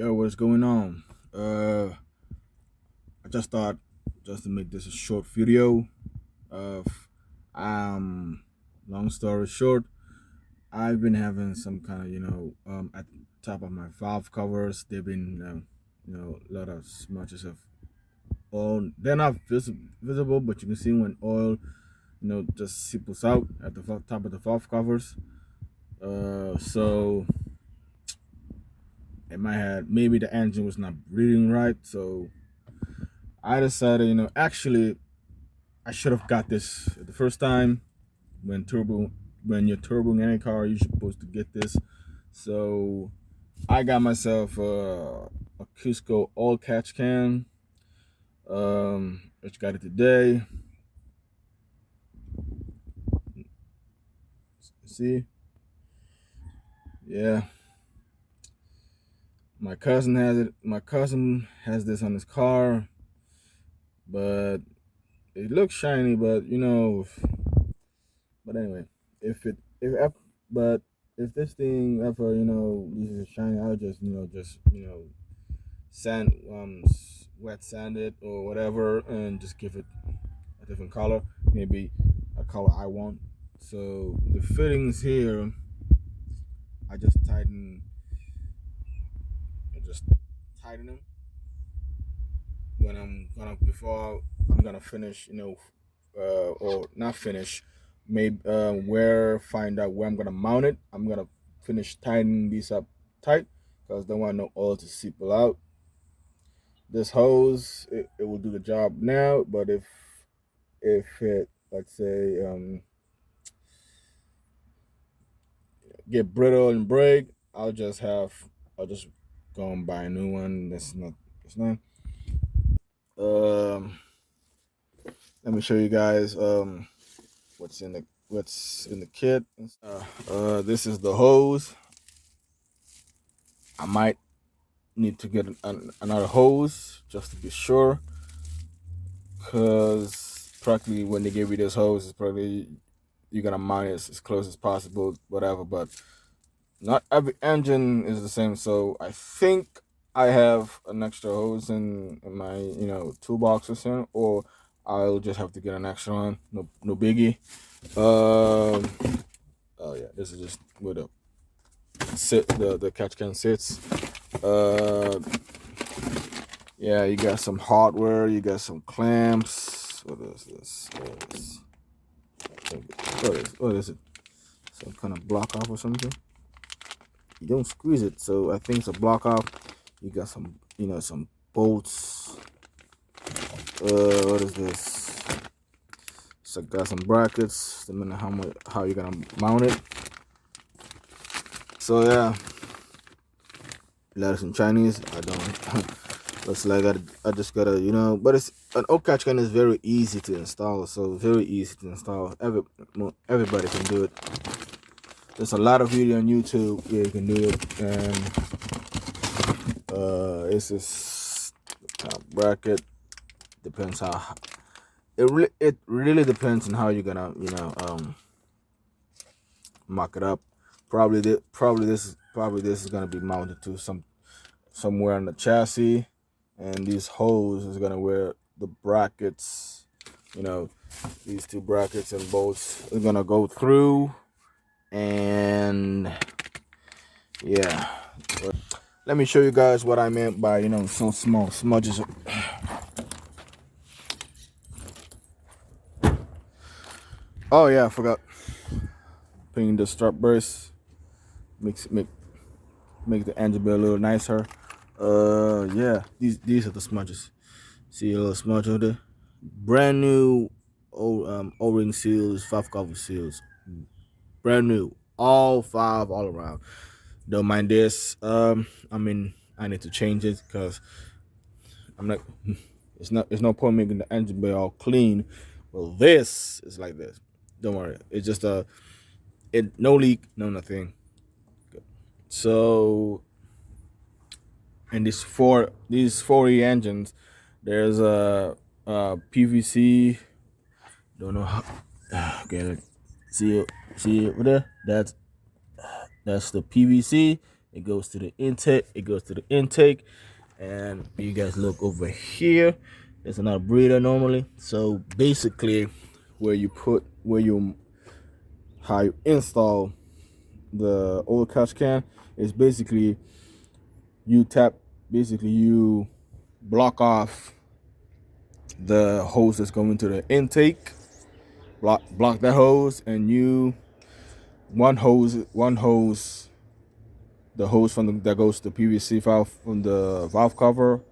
Yo, what's going on? I just thought just to make this a short video of long story short, I've been having some kind of at the top of my valve covers. They've been a lot of smudges of oil. They're not visible, but you can see when oil just seeps out at the top of the valve covers. So in my head, maybe the engine was not reading right, so I decided, actually, I should have got this the first time when you're turboing any car, you're supposed to get this. So I got myself a Cusco oil catch can. Which got it today. See, yeah, my cousin has it. My cousin has this on his car, but it looks shiny. But anyway, if it if ep- but if this thing ever loses its shine, I'll just sand wet sand it or whatever, and just give it a different color, maybe a color I want. So the fittings here, I just tighten them when I'm gonna finish, or not finish, maybe find out where I'm gonna mount it. I'm gonna finish tightening these up tight because I don't want no oil to seep out. This hose, it will do the job now, but if it, let's say, get brittle and break, I'll just go and buy a new one. That's not. Um, Let me show you guys what's in the kit. This is the hose. I might need to get another hose just to be sure, because practically when they give you this hose, it's probably you're gonna mount it as close as possible, whatever. But not every engine is the same, so I think I have an extra hose in my toolbox or something, or I'll just have to get an extra one. No biggie. Um, oh yeah, this is just where the catch can sits. Uh, yeah, you got some hardware, you got some clamps. What is this? What is it? Some kind of block off or something? You don't squeeze it, so I think it's a block off. You got some bolts. What is this? So got some brackets. Depending on how you're gonna mount it. So yeah, letters in Chinese. I don't. Looks like I just gotta But it's an oil catch can is very easy to install. So very easy to install. Everybody can do it. There's a lot of video on YouTube. Yeah, you can do it. And it's this bracket. Depends how it really depends on how you're gonna mock it up. Probably this is gonna be mounted to somewhere on the chassis, and these holes is gonna wear the brackets. These two brackets and bolts are gonna go through, and yeah. Let me show you guys what I meant by so small smudges. Oh yeah, I forgot. Putting the strut brace make the engine be a little nicer. Yeah, these are the smudges. See a little smudge over there. Brand new O-ring seals, valve cover seals. Brand new, all five, all around. Don't mind this. I mean, I need to change it because I'm not. It's no point making the engine bay all clean. Well, this is like this. Don't worry. It's just no leak, no nothing. Good. So, and these 40 engines, there's a PVC. Don't know how. Okay, see it over there. That's the PVC, it goes to the intake. It goes to the intake, and you guys look over here. There's another breather normally. So basically, how you install the oil catch can is basically you block off the hose that's going to the intake, block that hose, and one hose, the hose that goes to the PVC valve from the valve cover.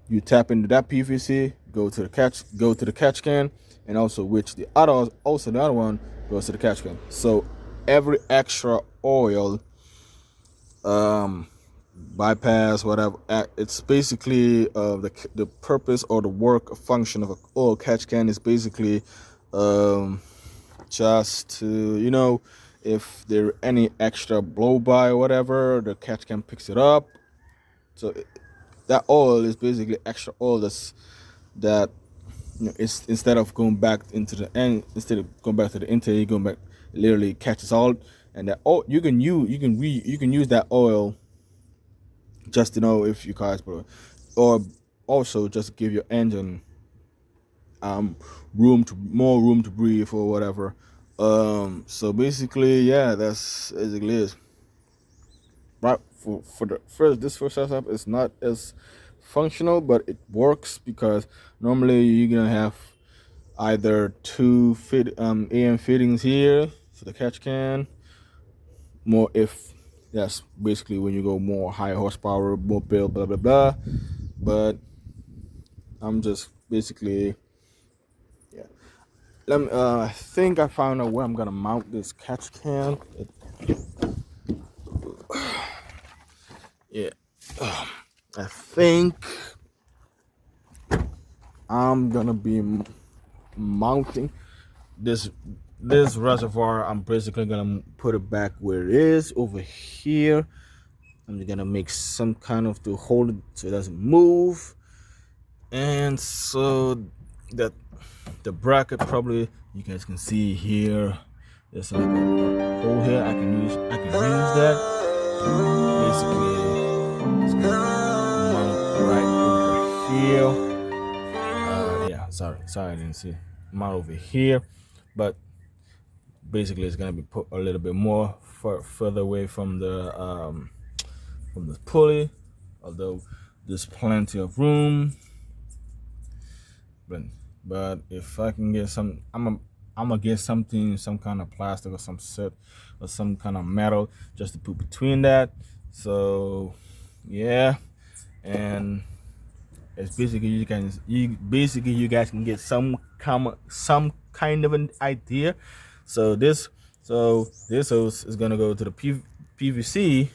You tap into that PVC, go to the catch can, and also the other one goes to the catch can. So every extra oil, bypass, whatever, it's basically the purpose or the work function of an oil catch can is basically just to, if there any extra blow by or whatever, the catch can picks it up. So that oil is basically extra oil that it's instead of going back into the end, instead of going back to the intake, going back, literally catches all, and that you can use that oil just to know if you guys, or also just give your engine more room to breathe or whatever. So basically, yeah, that's basically it. Right, for this first setup is not as functional, but it works because normally you're gonna have either two AM fittings here for the catch can. More if that's basically when you go more high horsepower, more build, blah blah blah. But I'm just basically, yeah. I think I found out where I'm gonna mount this catch can. Yeah, I think I'm gonna be mounting this reservoir. I'm basically gonna put it back where it is over here. I'm gonna make some kind of to hold it so it doesn't move, and so that the bracket, probably you guys can see here, there's like a hole here. I can use that. Basically, it's gonna mount right over here. Yeah, sorry, I didn't see mount over here, but basically it's gonna be put a little bit more further away from the pulley, although there's plenty of room. But if I can get I'm gonna get something, some kind of plastic or some kind of metal just to put between that. So yeah, and it's basically you guys can get some kind of an idea. So this hose is gonna go to the PVC,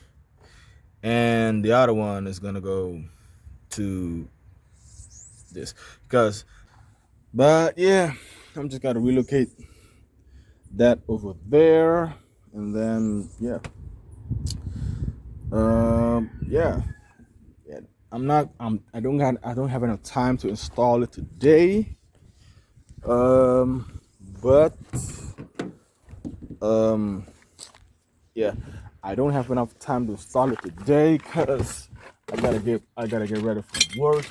and the other one is gonna go to this but yeah, I'm just gotta relocate that over there, and then yeah. I don't have enough time to install it today. But yeah, I don't have enough time to install it today because I gotta get ready for work.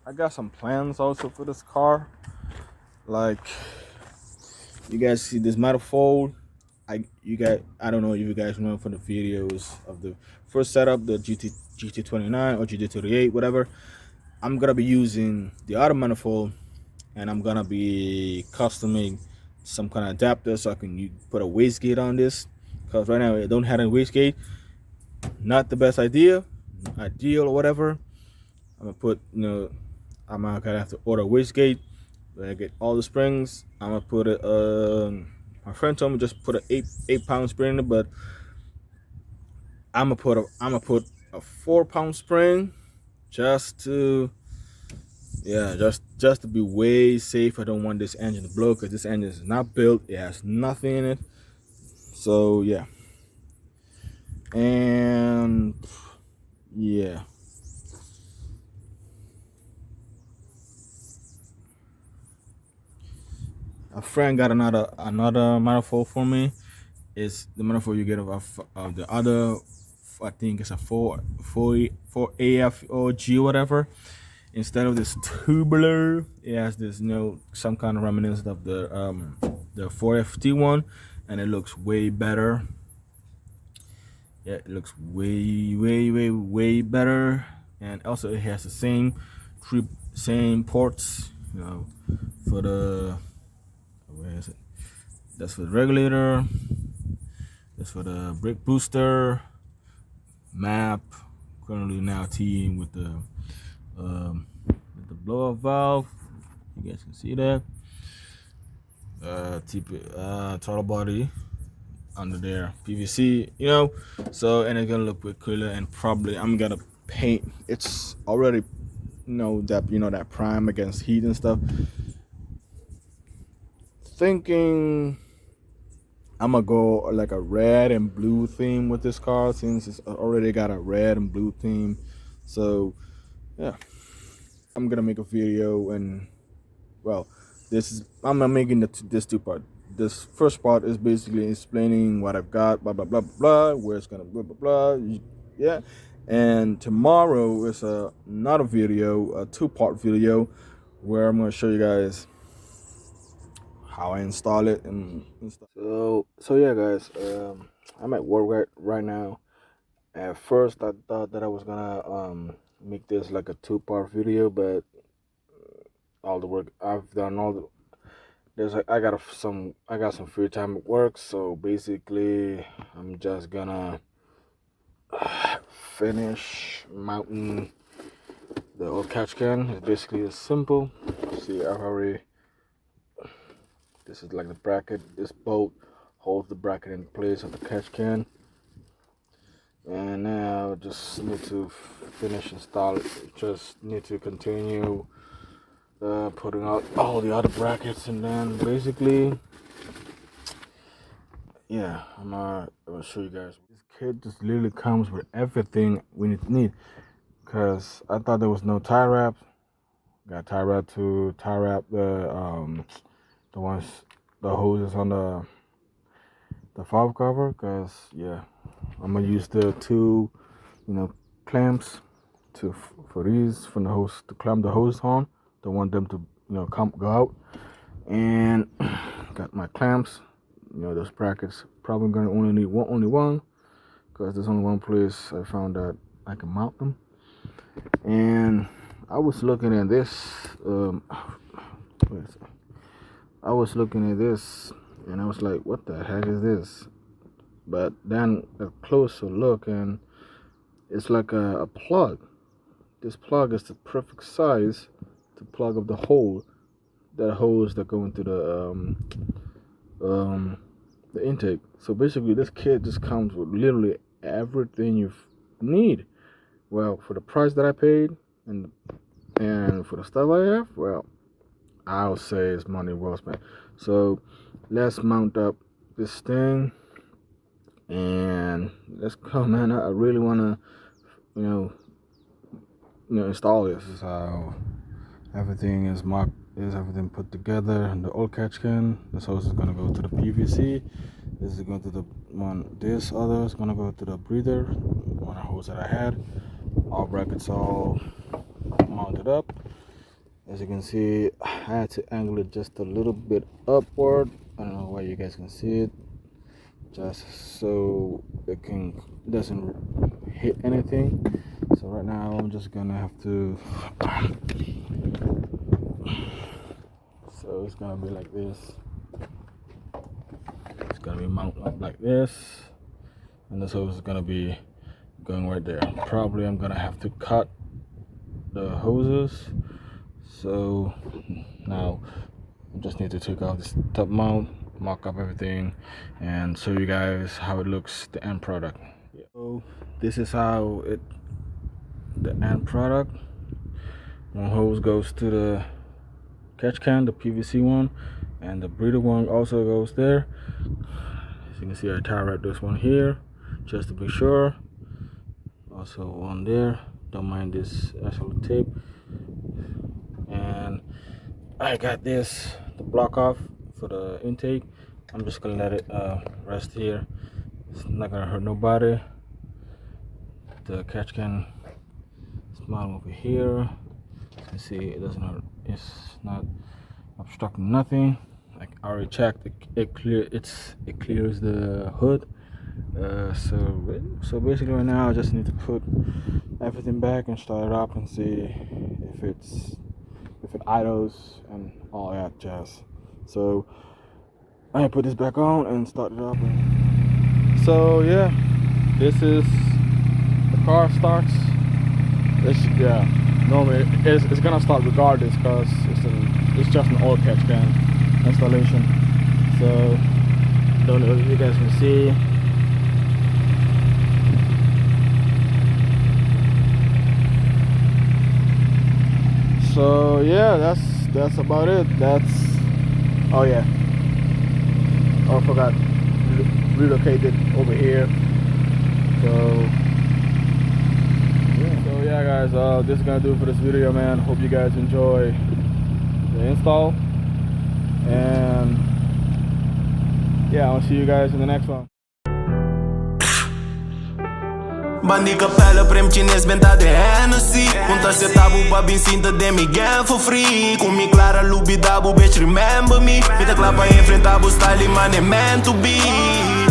I got some plans also for this car. Like, you guys see this manifold. I don't know if you guys remember from the videos of the first setup, the GT29 or GT38, whatever. I'm gonna be using the other manifold, and I'm gonna be customing some kind of adapter so I can put a wastegate on this. Because right now I don't have a wastegate. Not the best ideal or whatever. I'm gonna have to order a wastegate. When I get all the springs, I'm gonna put it. My friend told me just put an 8-pound spring in it, but I'm gonna put a 4-pound spring just to be way safe. I don't want this engine to blow because this engine is not built. It has nothing in it. So yeah, and yeah. A friend got another manifold for me, is the manifold you get of the other. I think it's a 4 AFOG or whatever. Instead of this tubular, it has this, some kind of reminiscence of the 4FT one, and it looks way better. Yeah, it looks way better, and also it has the same ports, for the, where is it? That's for the regulator. That's for the brake booster, map. Currently now teeing with the blow off valve. You guys can see that. Throttle body under there, PVC, so, and it's gonna look way cooler, and probably I'm gonna paint. It's already, that prime against heat and stuff. Thinking I'm gonna go like a red and blue theme with this car, since it's already got a red and blue theme. So yeah, I'm gonna make a video, and well, I'm making this two part. This first part is basically explaining what I've got, blah blah blah blah, where it's gonna blah blah blah. Yeah, and tomorrow is another video, a 2-part video, where I'm gonna show you guys how I install it and stuff. So yeah, guys, I'm at work right now. At first, I thought that I was gonna make this like a 2-part video, but all the work I've done, I got some free time at work, so basically I'm just gonna finish mounting the old catch can. It's basically as simple. See, I've already. This is like the bracket. This bolt holds the bracket in place of the catch can. And now I just need to finish install it. Just need to continue putting out all the other brackets, and then basically, yeah, I'm gonna show you guys. This kit just literally comes with everything we need. Cause I thought there was no tie wrap. Got tie wrap to tie wrap the hoses on the valve cover. Cause yeah, I'm gonna use the two, clamps for these from the hose to clamp the hose on. Don't want them to go out. And got my clamps. Those brackets probably gonna only need one, because there's only one place I found that I can mount them. And I was looking at this. I was looking at this, and I was like, "What the heck is this?" But then a closer look, and it's like a plug. This plug is the perfect size to plug up the hole. That hose that go into the intake. So basically, this kit just comes with literally everything you need. Well, for the price that I paid, and for the stuff I have, well, I'll say it's money well spent. So let's mount up this thing, and let's go, man. I really wanna, install this. This is how everything is marked. Is everything put together? And the old catch can. This hose is gonna go to the PVC. This is going to the one. This other is gonna go to the breather. One hose that I had. All brackets all mounted up. As you can see, I had to angle it just a little bit upward. I don't know why you guys can see it. Just so it doesn't hit anything. So right now I'm just gonna have to. So it's gonna be like this. It's gonna be mounted up like this, and this hose is gonna be going right there. Probably I'm gonna have to cut the hoses. So now I just need to take off this top mount, mock up everything, and show you guys how it looks, the end product. So this is how the end product. One hose goes to the catch can, the PVC one, and the breather one also goes there. As you can see, I tie wrap this one here just to be sure. Also on there, don't mind this actual tape. And I got this to block off for the intake. I'm just gonna let it rest here. It's not gonna hurt nobody. The catch can smile over here. You can see it doesn't hurt. It's not obstructing nothing. Like I already checked, it clears the hood. So basically right now I just need to put everything back and start it up and see if it idles and all that jazz. So I put this back on and start it up. So yeah, this is the car starts. Normally it's gonna start regardless because it's just an oil catch can installation. So don't know if you guys can see. So yeah, that's about it. Oh yeah. Oh, I forgot. Relocated over here. So yeah guys, this is gonna do it for this video, man. Hope you guys enjoy the install, and yeah, I'll see you guys in the next one. Bandi capella, prem chinês, benta de Hennessy. Punta se tabu pa bin cinta de Miguel for free. Com mi clara lubidabu, bitch remember me. Vita clapa enfrentar bu style, man, é meant to be.